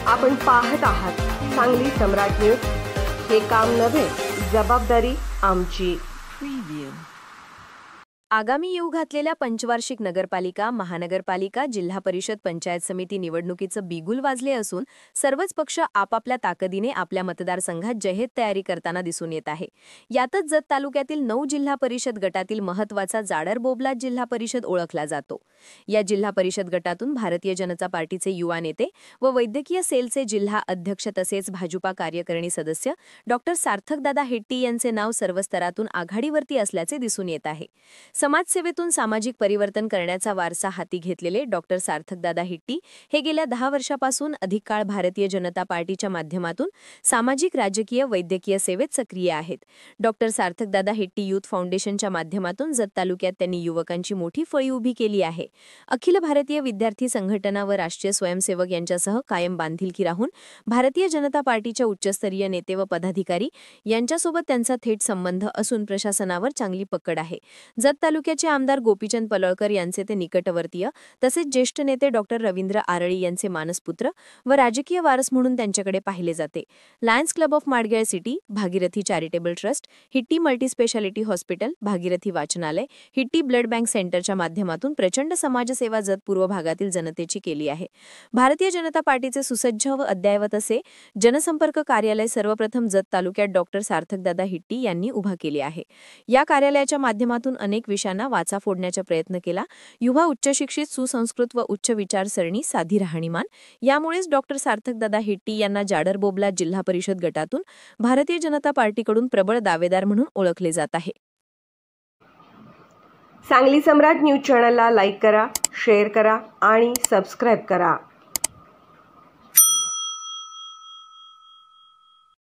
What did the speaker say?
आपण पाहत आहात सांगली सम्राट न्यूज। हे काम नव्हे, जबाबदारी आमची। आगामी येऊ घातलेल्या पंचवार्षिक नगरपालिका, महानगरपालिका, जिल्हा परिषद, पंचायत समिती निवडणुकीचं बिगुल वाजले असून सर्वच पक्ष आपापल्या ताकदीने आपल्या मतदारसंघात जहेत तयारी करताना दिसून येत आहे। यातच जत तालुक्यातील 9 जिल्हा परिषद गटातील महत्त्वाचा जाडर बोबलाद जिल्हा परिषद ओळखला जातो। या जिल्हा परिषद गटातून भारतीय जनता पार्टीचे युवा नेते व वैद्यकीय सेलचे जिल्हा अध्यक्ष तसेच भाजपा कार्यकारिणी सदस्य डॉक्टर सार्थकदादा हेट्टी यांचे नाव सर्व स्तरातून आघाडीवरती असल्याचे दिसून येत आहे। समाजसेवेतून सामाजिक परिवर्तन करण्याचा वारसा हाती घेतलेले डॉक्टर सार्थकदादा हेट्टी हे गेल्या 10 वर्षापासून अधिक काळ भारतीय जनता पार्टीच्या माध्यमातून सामाजिक, राजकीय, वैद्यकीय सेवेत सक्रिय आहेत। डॉक्टर सार्थकदादा हेट्टी यूथ फाउंडेशनच्या माध्यमातून जत तालुक्यात त्यांनी युवकांची मोठी फळी उभी केली आहे। अखिल भारतीय विद्यार्थी संघटना व राष्ट्रीय स्वयंसेवक यांच्यासह कायम बांधिलकी राहून भारतीय जनता पार्टीच्या उच्चस्तरीय नेते व पदाधिकारी यांच्यासोबत त्यांचा थेट संबंध असून प्रशासनावर चांगली पकड आहे। जत तालुक्याचे आमदार गोपीचंद पलळकर यांचे ते निकटवर्तीय तसेच ज्येष्ठ नेते डॉक्टर रवींद्र आरळी यांचे मानसपुत्र व राजकीय वारस म्हणून त्यांच्याकडे पाहिले जाते। Lions club of Madgel city, Bhagirathi charitable trust, Hitti multispeciality hospital, Bhagirathi वाचनालय, हिट्टी ब्लड बँक सेंटरच्या माध्यमातून प्रचंड समाजसेवा जत पूर्व भागातील जनतेची केली आहे। भारतीय जनता पार्टीचे सुसज्ज व अद्ययावत असे जनसंपर्क कार्यालय सर्वप्रथम जत तालुक्यात डॉक्टर सार्थकदादा हेट्टी यांनी उभा केले आहे। या कार्यालयाच्या माध्यमातून अनेक विषयांना वाचा फोडण्याचा प्रयत्न केला। युवा उच्चशिक्षित, सुसंस्कृत व उच्च विचारसरणी, साधी राहणीमान यामुळेच डॉक्टर सार्थकदादा हेट्टी यांना जाडर बोबलाद जिल्हा परिषद गटातून भारतीय जनता पार्टीकडून प्रबळ दावेदार म्हणून ओळखले जात आहे। सांगली सम्राट न्यूज चॅनलला लाईक करा, शेअर करा आणि सबस्क्राइब करा।